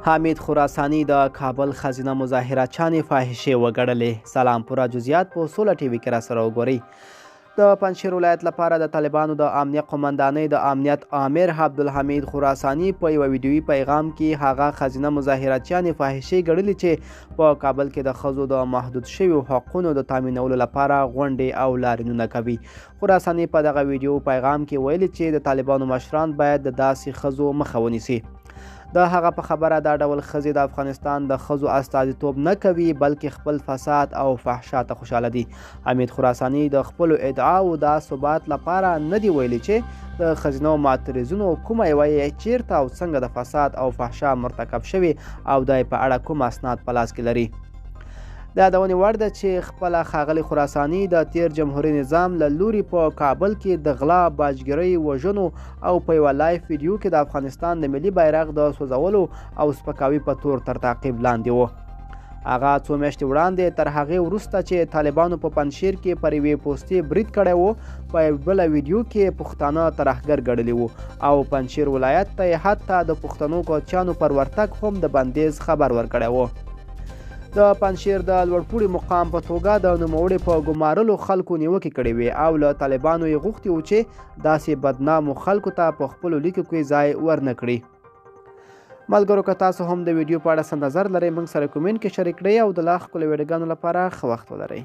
حامد خراساني د کابل ښځینه مظاهره فاحشې وګڼلې. سلام پوره جزئیات په سوله ټي وي کې راسره وګورئ. د پنجشیر ولایت لپاره د طالبانو د امنیه قمندانۍ د امنیت آمر عبدالحمید خراساني په یوه ویډیویي پیغام کې هغه ښځینه مظاهرچیانې فاحشې ګڼلې چې په کابل کې د ښځو د محدود شویو حقونو د تامینولو لپاره غونډې او لاریونونه کوي. خراساني په دغه ویډیو پیغام کې ویلي چې د طالبانو مشران باید د داسې ښځو مخه ونیسي. د هغه په خبره دا ډول ښځې د افغانستان د ښځو استازیتوب نه کوي بلکې خپل فساد او فحشا ته خوشحاله دي. حمید خراساني د خپلو ادعاو د ثبات لپاره نه دی ویلي چې د ښځینو معترضینو کومه یوه یې چیرته او څنګه د فساد او فحشا مرتکب شوي او د په اړه کوم اسناد په لاس کې لري. د یادونې وړ ده چې خپله ښاغلي خراساني د تیر جمهوري نظام له لوري په کابل کې د غلا، باجګرۍ، وژنو او په یوه لایف ویډیو کې د افغانستان د ملي بیرغ د سوځولو او سپکاوي په تور تر تعقیب لاندې و. هغه څو میاشتې وړاندې تر هغې وروسته چې طالبانو په پنجشیر کې پر یوې پوستې برید کړی و په یوه بله ویډیو کې پښتانه ترهګر ګڼلي وو او پنجشیر ولایت ته یې حتی د پښتنو کوچیانو پر ورتګ هم د بندیز خبر ورکړی و. د پنجشیر د لوړپوړي مقام په توګه د نوموړي په ګمارلو خلکو نیوکې کړې وې او له طالبانو یې غوښتي وو چې داسې بدنامو خلکو ته په خپلو لیکو کې ځای ورنه کړي. ملګرو که تاسو هم د ویډیو په اړه څه نظر لرئ موږ سره کومنټ کې شریک کړئ او د لا ښکلو ویډیوګانو لپاره ښه وخت ولرئ.